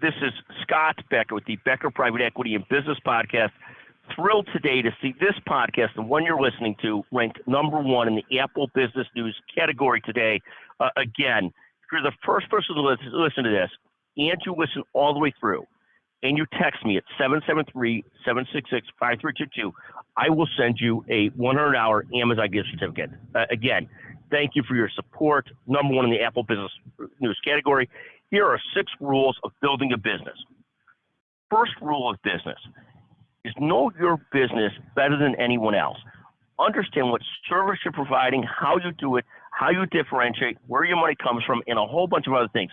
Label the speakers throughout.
Speaker 1: This is Scott Becker with the Becker Private Equity and Business Podcast. Thrilled today to see this podcast, the one you're listening to, ranked #1 in the Apple Business News category today. Again, if you're the first person to listen to this, and you listen all the way through, and you text me at 773-766-5322, I will send you a $100 Amazon gift certificate. Again, thank you for your support. #1 in the Apple Business News category. Here are 6 rules of building a business. First rule of business is know your business better than anyone else. Understand what service you're providing, how you do it, how you differentiate, where your money comes from, and a whole bunch of other things.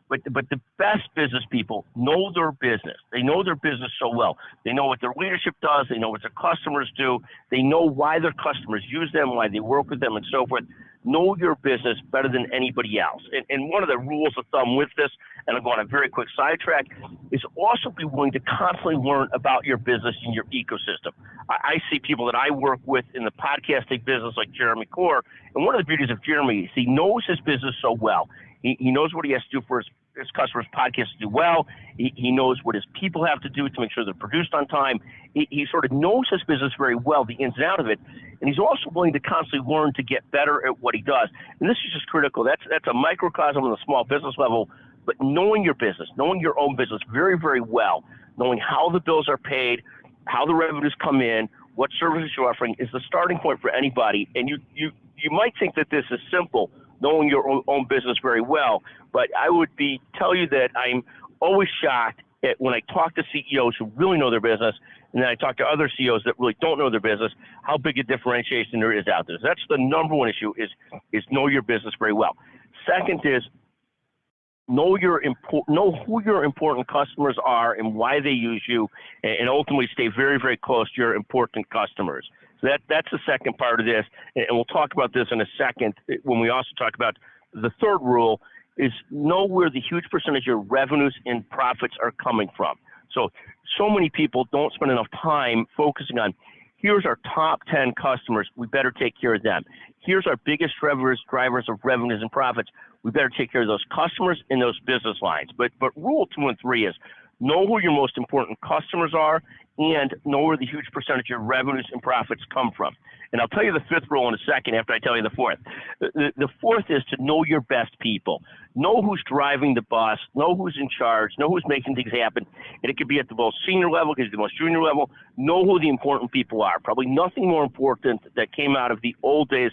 Speaker 1: But the best business people know their business. They know their business so well. They know what their leadership does. They know what their customers do. They know why their customers use them, why they work with them, and so forth. Know your business better than anybody else. And one of the rules of thumb with this, and I'm going on a very quick sidetrack, is also be willing to constantly learn about your business and your ecosystem. I see people that I work with in the podcasting business like Jeremy Core, and one of the beauties of Jeremy is he knows his business so well. He knows what he has to do for his customers' podcasts to do well. He knows what his people have to do to make sure they're produced on time. He sort of knows his business very well, the ins and out of it, and he's also willing to constantly learn to get better at what he does. And this is just critical. That's a microcosm on the small business level, but knowing your business, knowing your own business very, very well, knowing how the bills are paid, how the revenues come in, what services you're offering is the starting point for anybody. And you might think that this is simple, knowing your own business very well, but I would tell you that I'm always shocked at when I talk to CEOs who really know their business, and then I talk to other CEOs that really don't know their business, how big a differentiation there is out there. So that's the #1 issue is know your business very well. Second is know who your important customers are and why they use you, and ultimately stay very, very close to your important customers. So that's the second part of this, and we'll talk about this in a second when we also talk about the third rule is know where the huge percentage of your revenues and profits are coming from. So many people don't spend enough time focusing on, here's our top 10 customers, we better take care of them. Here's our biggest drivers of revenues and profits, we better take care of those customers and those business lines. But rule 2 and 3 is know who your most important customers are and know where the huge percentage of your revenues and profits come from. And I'll tell you the 5th rule in a second after I tell you the 4th. The 4th is to know your best people. Know who's driving the bus, know who's in charge, know who's making things happen. And it could be at the most senior level, it could be the most junior level. Know who the important people are. Probably nothing more important that came out of the old days,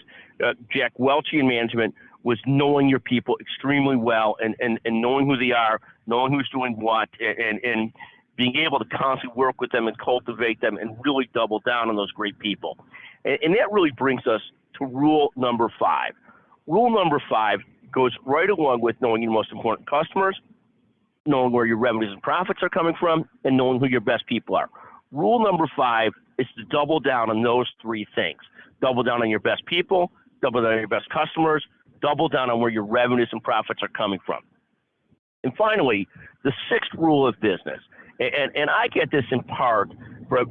Speaker 1: Jack Welch in management, was knowing your people extremely well and knowing who they are, knowing who's doing what, and being able to constantly work with them and cultivate them and really double down on those great people. And that really brings us to rule number 5. Rule number 5 goes right along with knowing your most important customers, knowing where your revenues and profits are coming from, and knowing who your best people are. Rule number 5 is to double down on those 3 things. Double down on your best people, double down on your best customers, double down on where your revenues and profits are coming from. And finally, the 6th rule of business. And I get this in part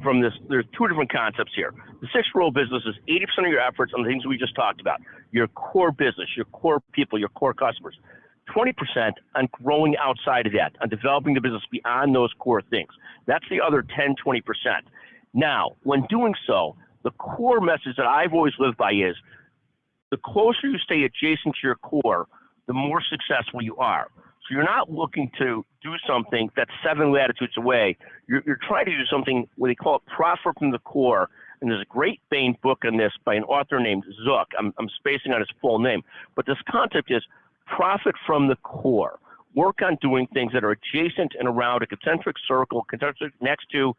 Speaker 1: from this. There's 2 different concepts here. The 6th rule of business is 80% of your efforts on the things we just talked about, your core business, your core people, your core customers. 20% on growing outside of that, on developing the business beyond those core things. That's the other 10-20%. Now, when doing so, the core message that I've always lived by is the closer you stay adjacent to your core, the more successful you are. So you're not looking to do something that's 7 latitudes away. You're trying to do something where they call it profit from the core. And there's a great Bain book on this by an author named Zook. I'm spacing on his full name. But this concept is profit from the core. Work on doing things that are adjacent and around a concentric circle, concentric next to,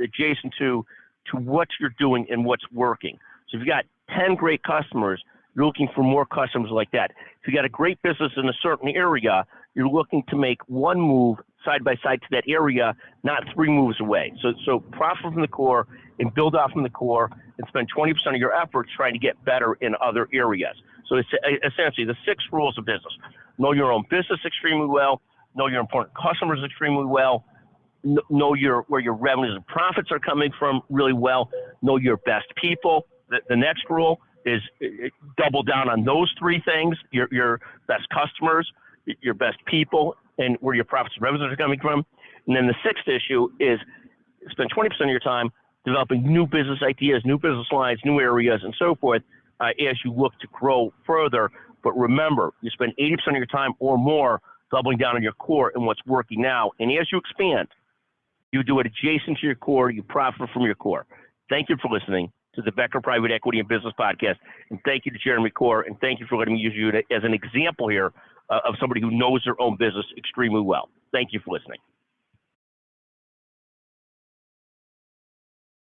Speaker 1: adjacent to what you're doing and what's working. So if you've got 10 great customers, you're looking for more customers like that. If you got a great business in a certain area, you're looking to make 1 move side by side to that area, not 3 moves away. So profit from the core and build off from the core and spend 20% of your efforts trying to get better in other areas. So it's essentially the 6 rules of business. Know your own business extremely well, know your important customers extremely well, know where your revenues and profits are coming from really well, know your best people. The next rule is double down on those 3 things, your best customers, your best people, and where your profits and revenues are coming from. And then the sixth issue is spend 20% of your time developing new business ideas, new business lines, new areas, and so forth as you look to grow further. But remember, you spend 80% of your time or more doubling down on your core and what's working now. And as you expand, you do it adjacent to your core, you profit from your core. Thank you for listening to the Becker Private Equity and Business Podcast. And thank you to Jeremy Core. And thank you for letting me use you as an example here of somebody who knows their own business extremely well. Thank you for listening.